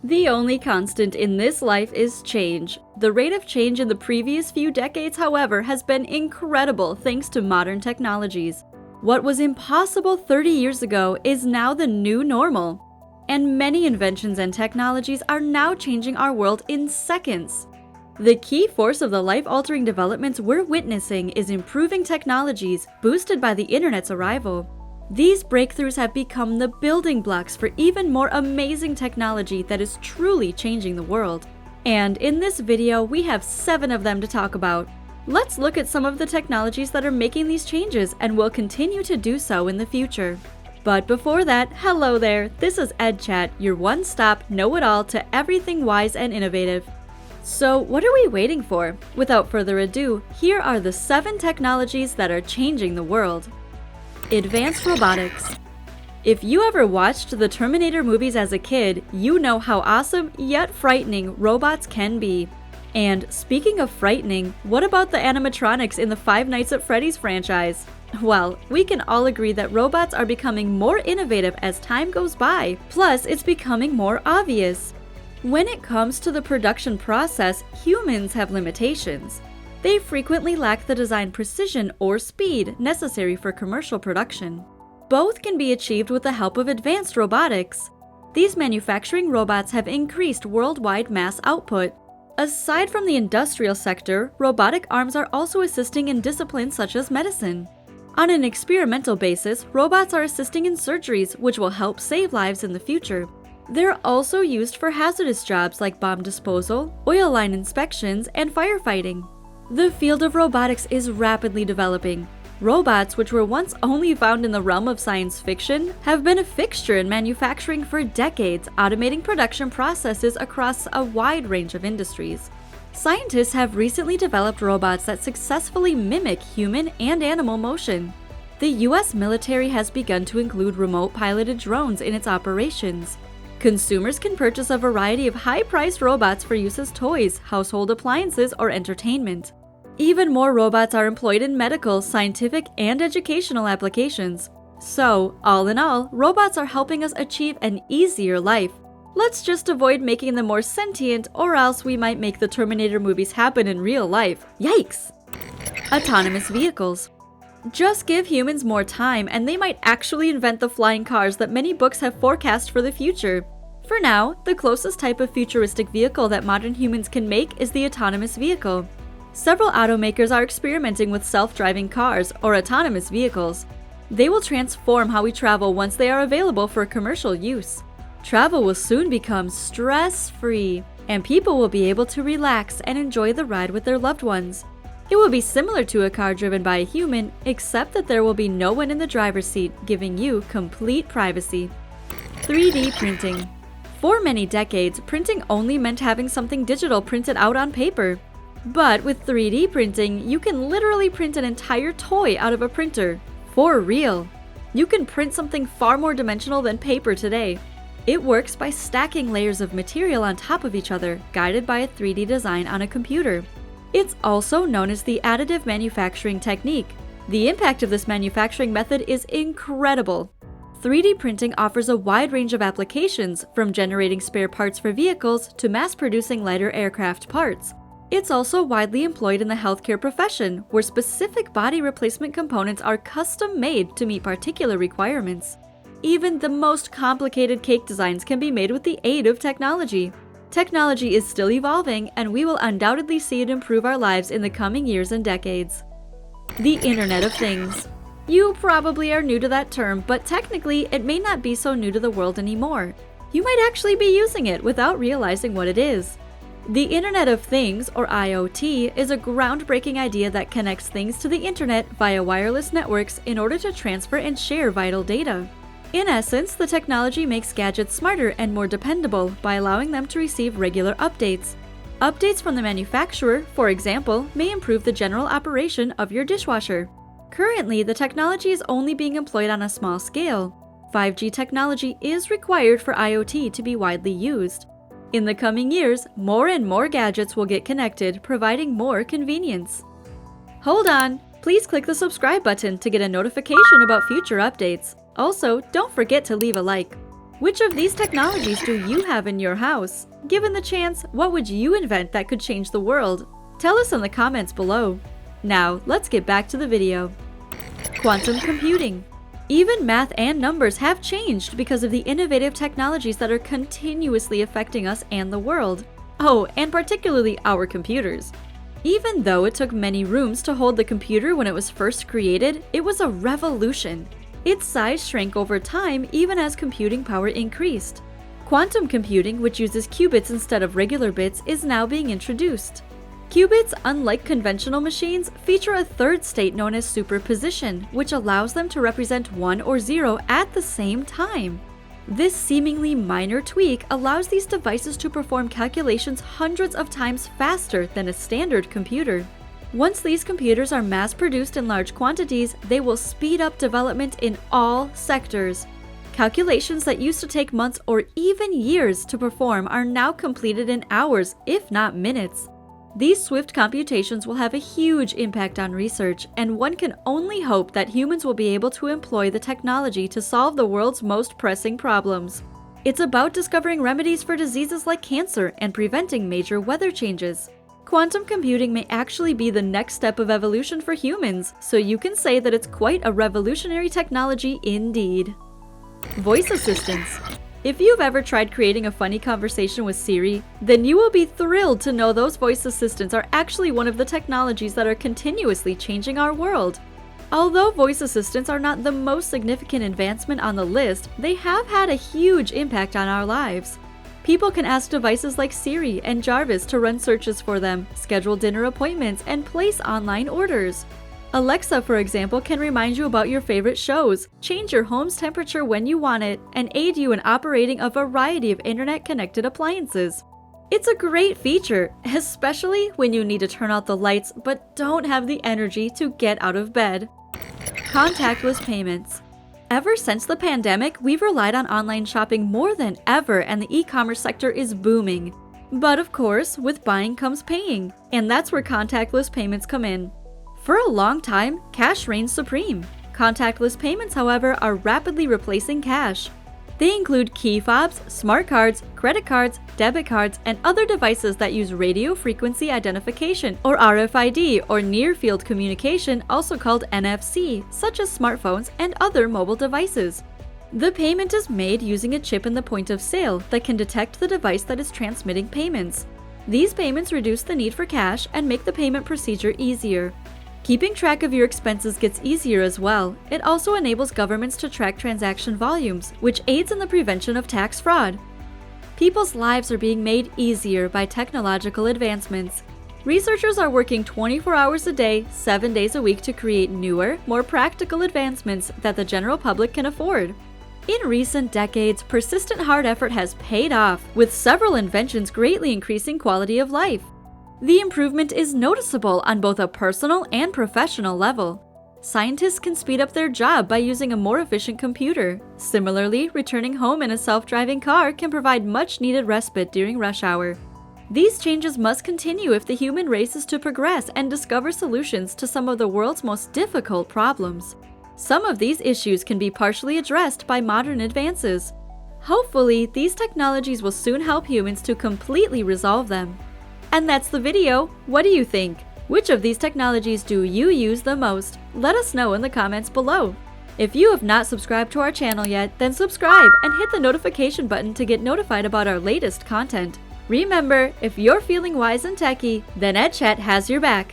The only constant in this life is change. The rate of change in the previous few decades, however, has been incredible thanks to modern technologies. What was impossible 30 years ago is now the new normal. And many inventions and technologies are now changing our world in seconds. The key force of the life-altering developments we're witnessing is improving technologies boosted by the internet's arrival. These breakthroughs have become the building blocks for even more amazing technology that is truly changing the world. And in this video, we have 7 of them to talk about. Let's look at some of the technologies that are making these changes and will continue to do so in the future. But before that, hello there, this is EdChat, your one-stop know-it-all to everything wise and innovative. So what are we waiting for? Without further ado, here are the 7 technologies that are changing the world. Advanced robotics. If you ever watched the Terminator movies as a kid, you know how awesome yet frightening robots can be. And speaking of frightening, what about the animatronics in the Five Nights at Freddy's franchise? Well, we can all agree that robots are becoming more innovative as time goes by, plus it's becoming more obvious. When it comes to the production process, humans have limitations. They frequently lack the design precision or speed necessary for commercial production. Both can be achieved with the help of advanced robotics. These manufacturing robots have increased worldwide mass output. Aside from the industrial sector, robotic arms are also assisting in disciplines such as medicine. On an experimental basis, robots are assisting in surgeries, which will help save lives in the future. They're also used for hazardous jobs like bomb disposal, oil line inspections, and firefighting. The field of robotics is rapidly developing. Robots, which were once only found in the realm of science fiction, have been a fixture in manufacturing for decades, automating production processes across a wide range of industries. Scientists have recently developed robots that successfully mimic human and animal motion. The US military has begun to include remote-piloted drones in its operations. Consumers can purchase a variety of high-priced robots for use as toys, household appliances, or entertainment. Even more robots are employed in medical, scientific, and educational applications. So, all in all, robots are helping us achieve an easier life. Let's just avoid making them more sentient, or else we might make the Terminator movies happen in real life. Yikes! Autonomous vehicles. Just give humans more time and they might actually invent the flying cars that many books have forecast for the future. For now, the closest type of futuristic vehicle that modern humans can make is the autonomous vehicle. Several automakers are experimenting with self-driving cars or autonomous vehicles. They will transform how we travel once they are available for commercial use. Travel will soon become stress-free, and people will be able to relax and enjoy the ride with their loved ones. It will be similar to a car driven by a human, except that there will be no one in the driver's seat, giving you complete privacy. 3D printing. For many decades, printing only meant having something digital printed out on paper. But with 3D printing, you can literally print an entire toy out of a printer. For real. You can print something far more dimensional than paper today. It works by stacking layers of material on top of each other, guided by a 3D design on a computer. It's also known as the additive manufacturing technique. The impact of this manufacturing method is incredible. 3D printing offers a wide range of applications, from generating spare parts for vehicles to mass-producing lighter aircraft parts. It's also widely employed in the healthcare profession, where specific body replacement components are custom-made to meet particular requirements. Even the most complicated cake designs can be made with the aid of technology. Technology is still evolving, and we will undoubtedly see it improve our lives in the coming years and decades. The Internet of Things. You probably are new to that term, but technically it may not be so new to the world anymore. You might actually be using it without realizing what it is. The Internet of Things, or IoT, is a groundbreaking idea that connects things to the internet via wireless networks in order to transfer and share vital data. In essence, the technology makes gadgets smarter and more dependable by allowing them to receive regular updates. Updates from the manufacturer, for example, may improve the general operation of your dishwasher. Currently, the technology is only being employed on a small scale. 5G technology is required for IoT to be widely used. In the coming years, more and more gadgets will get connected, providing more convenience. Hold on! Please click the subscribe button to get a notification about future updates. Also, don't forget to leave a like. Which of these technologies do you have in your house? Given the chance, what would you invent that could change the world? Tell us in the comments below. Now, let's get back to the video. Quantum computing. Even math and numbers have changed because of the innovative technologies that are continuously affecting us and the world. Oh, and particularly our computers. Even though it took many rooms to hold the computer when it was first created, it was a revolution. Its size shrank over time even as computing power increased. Quantum computing, which uses qubits instead of regular bits, is now being introduced. Qubits, unlike conventional machines, feature a third state known as superposition, which allows them to represent 1 or 0 at the same time. This seemingly minor tweak allows these devices to perform calculations hundreds of times faster than a standard computer. Once these computers are mass-produced in large quantities, they will speed up development in all sectors. Calculations that used to take months or even years to perform are now completed in hours, if not minutes. These swift computations will have a huge impact on research, and one can only hope that humans will be able to employ the technology to solve the world's most pressing problems. It's about discovering remedies for diseases like cancer and preventing major weather changes. Quantum computing may actually be the next step of evolution for humans, so you can say that it's quite a revolutionary technology indeed. Voice assistants. If you've ever tried creating a funny conversation with Siri, then you will be thrilled to know those voice assistants are actually one of the technologies that are continuously changing our world. Although voice assistants are not the most significant advancement on the list, they have had a huge impact on our lives. People can ask devices like Siri and Jarvis to run searches for them, schedule dinner appointments, and place online orders. Alexa, for example, can remind you about your favorite shows, change your home's temperature when you want it, and aid you in operating a variety of internet-connected appliances. It's a great feature, especially when you need to turn out the lights but don't have the energy to get out of bed. Contactless payments. Ever since the pandemic, we've relied on online shopping more than ever, and the e-commerce sector is booming. But of course, with buying comes paying, and that's where contactless payments come in. For a long time, cash reigned supreme. Contactless payments, however, are rapidly replacing cash. They include key fobs, smart cards, credit cards, debit cards, and other devices that use radio frequency identification, or RFID, or near-field communication, also called NFC, such as smartphones and other mobile devices. The payment is made using a chip in the point of sale that can detect the device that is transmitting payments. These payments reduce the need for cash and make the payment procedure easier. Keeping track of your expenses gets easier as well. It also enables governments to track transaction volumes, which aids in the prevention of tax fraud. People's lives are being made easier by technological advancements. Researchers are working 24 hours a day, 7 days a week to create newer, more practical advancements that the general public can afford. In recent decades, persistent hard effort has paid off, with several inventions greatly increasing quality of life. The improvement is noticeable on both a personal and professional level. Scientists can speed up their job by using a more efficient computer. Similarly, returning home in a self-driving car can provide much-needed respite during rush hour. These changes must continue if the human race is to progress and discover solutions to some of the world's most difficult problems. Some of these issues can be partially addressed by modern advances. Hopefully, these technologies will soon help humans to completely resolve them. And that's the video. What do you think? Which of these technologies do you use the most? Let us know in the comments below. If you have not subscribed to our channel yet, then subscribe and hit the notification button to get notified about our latest content. Remember, if you're feeling wise and techy, then EdChat has your back.